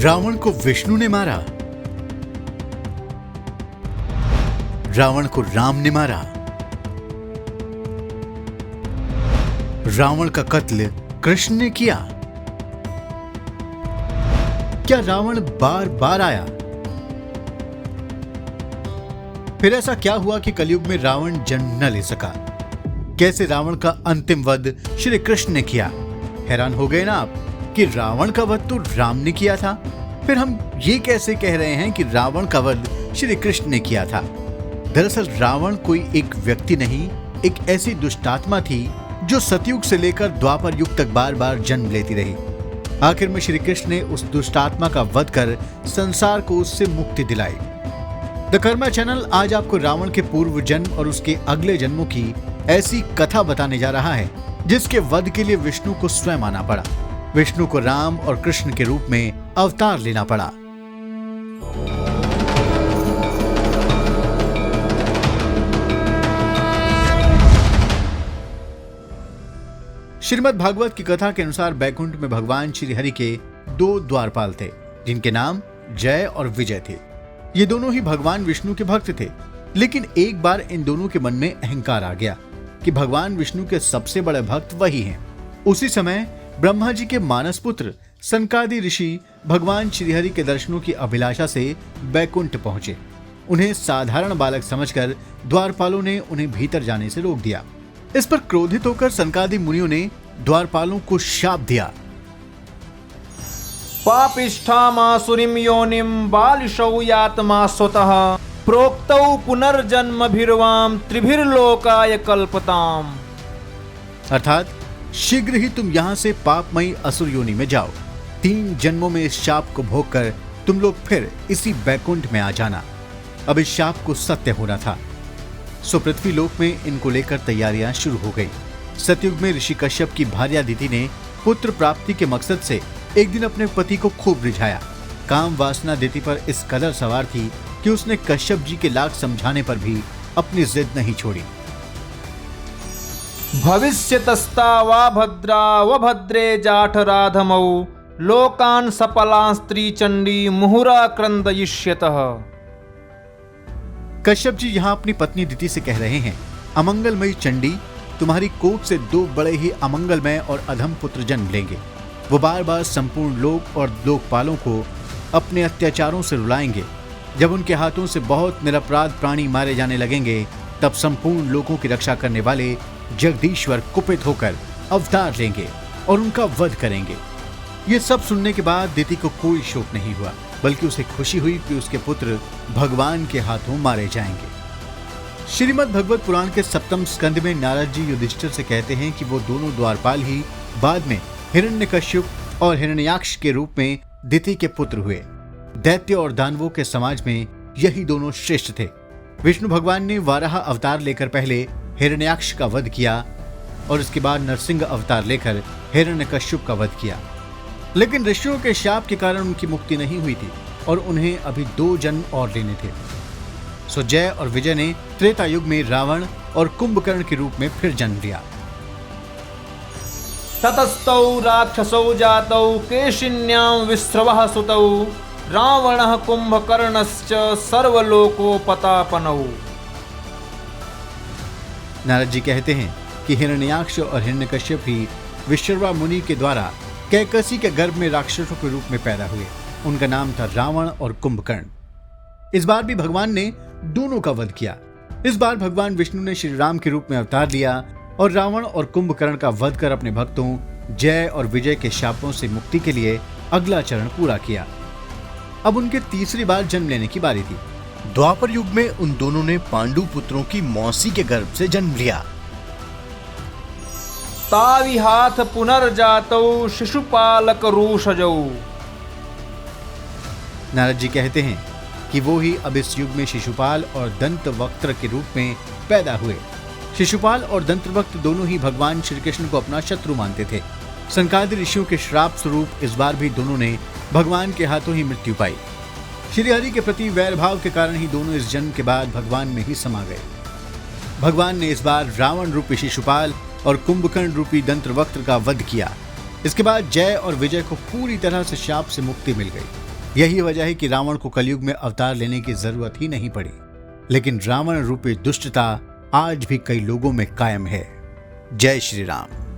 रावण को विष्णु ने मारा, रावण को राम ने मारा। रावण का कत्ल कृष्ण ने किया। क्या रावण बार बार आया? फिर ऐसा क्या हुआ कि कलयुग में रावण जन्म न ले सका? कैसे रावण का अंतिम वध श्री कृष्ण ने किया? हैरान हो गए ना आप कि रावण का वध तो राम ने किया था, फिर हम ये कैसे कह रहे हैं कि रावण का वध श्री कृष्ण ने किया था? दरअसल रावण कोई एक व्यक्ति नहीं, एक ऐसी दुष्टात्मा थी जो सतयुग से लेकर द्वापर युग तक बार बार जन्म लेती रही। आखिर में श्री कृष्ण ने उस दुष्टात्मा का वध कर संसार को उससे मुक्ति दिलाई। द कर्मा चैनल आज आपको रावण के पूर्व जन्म और उसके अगले जन्मों की ऐसी कथा बताने जा रहा है जिसके वध के लिए विष्णु को स्वयं आना पड़ा। विष्णु को राम और कृष्ण के रूप में अवतार लेना पड़ा। श्रीमद् भागवत की कथा के अनुसार बैकुंठ में भगवान श्री हरि के दो द्वारपाल थे जिनके नाम जय और विजय थे। ये दोनों ही भगवान विष्णु के भक्त थे, लेकिन एक बार इन दोनों के मन में अहंकार आ गया कि भगवान विष्णु के सबसे बड़े भक्त वही हैं। उसी समय ब्रह्मा जी के मानस पुत्र सनकादि ऋषि भगवान श्रीहरि के दर्शनों की अभिलाषा से बैकुंठ पहुंचे। उन्हें साधारण बालक समझकर द्वारपालों ने उन्हें भीतर जाने से रोक दिया। इस पर क्रोधित होकर सनकादि मुनियों ने द्वारपालों को शाप दिया। पापिष्ठामासुरीं योनिं बालिशौ यातमा स्वतः प्रोक्तौ पुनर्जन्मभिर्वाम त्रिभिर्लोकाय कल्पताम। अर्थात शीघ्र ही तुम यहाँ से पापमयी असुर योनि में जाओ। 3 जन्मों में इस शाप को भोग कर तुम लोग फिर इसी बैकुंठ में आ जाना। अब इस शाप को सत्य होना था। सो पृथ्वी लोक में इनको लेकर तैयारियां शुरू हो गई। सतयुग में ऋषि कश्यप की भार्या अदिति ने पुत्र प्राप्ति के मकसद से एक दिन अपने पति को खूब रिझाया। काम वासना अदिति पर इस कदर सवार थी कि उसने कश्यप जी के लाख समझाने पर भी अपनी जिद नहीं छोड़ी। भविष्यतस्ता वा भद्रा व भद्रे जाठराधमौ लोकान् सफलां स्त्री चंडी मुहुरा क्रंदयिष्यतः। कश्यप जी यहाँ अपनी पत्नी अदिति से कह रहे हैं, अमंगलमयी चंडी तुम्हारी कोख से 2 बड़े ही अमंगलमय और अधम पुत्र जन्म लेंगे। वो बार बार संपूर्ण लोक और लोकपालों को अपने अत्याचारों से रुलाएंगे। जब उनके हाथों से बहुत निरपराध प्राणी मारे जाने लगेंगे तब संपूर्ण लोगों की रक्षा करने वाले जगदीश्वर कुपित होकर अवतार लेंगे और उनका वध करेंगे। ये सब सुनने के बाद अदिति को कोई शोक नहीं हुआ, बल्कि उसे खुशी हुई कि उसके पुत्र भगवान के हाथों मारे जाएंगे। श्रीमद् भगवत पुराण के 7वें स्कंद में नारद जी युधिष्ठिर से कहते हैं कि वो दोनों द्वारपाल ही बाद में हिरण्यकश्यप और हिरण्याक्ष के रूप में अदिति के पुत्र हुए। दैत्य और दानवों के समाज में यही दोनों श्रेष्ठ थे। विष्णु भगवान ने वाराह अवतार लेकर पहले हिरण्याक्ष का वध किया और इसके बाद नरसिंह अवतार लेकर हिरण्यकश्यप का वध किया। लेकिन ऋषियों के शाप के कारण उनकी मुक्ति नहीं हुई थी और उन्हें अभी 2 जन्म और लेने थे। सो जय और विजय ने त्रेता युग में रावण और कुंभकर्ण के रूप में फिर जन्म लिया। ततस्तौ राक्षसौ जातौ केशिन्यां विश्रवः सुतौ रावणः कुंभकर्णश्च सर्वलोकोपतापनौ। नारद जी कहते हैं कि हिरण्याक्ष और हिरण्यकश्यप ही विश्रवा मुनि के द्वारा कैकसी के गर्भ में राक्षसों के रूप में पैदा हुए। उनका नाम था रावण और कुंभकर्ण। इस बार भी भगवान ने दोनों का वध किया। इस बार भगवान विष्णु ने श्री राम के रूप में अवतार लिया और रावण और कुंभकर्ण का वध कर अपने भक्तों जय और विजय के शापों से मुक्ति के लिए अगला चरण पूरा किया। अब उनके तीसरी बार जन्म लेने की बारी थी। द्वापर युग में उन दोनों ने पांडु पुत्रों की मौसी के गर्भ से जन्म लिया। ताविहाथ पुनर्जातौ शिशुपालक रूषजौ। नारद जी कहते हैं कि वो ही अब इस युग में शिशुपाल और दंतवक्त्र के रूप में पैदा हुए। शिशुपाल और दंतवक्त्र दोनों ही भगवान श्री कृष्ण को अपना शत्रु मानते थे। सनकादि ऋषियों के श्राप स्वरूप इस बार भी दोनों ने भगवान के हाथों ही मृत्यु पाई। श्री हरि के प्रति वैर भाव के कारण ही दोनों इस जन्म के बाद भगवान में ही समा गए। भगवान ने इस बार रावण रूपी शिशुपाल और कुंभकर्ण रूपी दंतवक्त्र का वध किया। इसके बाद जय और विजय को पूरी तरह से शाप से मुक्ति मिल गई। यही वजह है कि रावण को कलयुग में अवतार लेने की जरूरत ही नहीं पड़ी, लेकिन रावण रूपी दुष्टता आज भी कई लोगों में कायम है। जय श्री राम।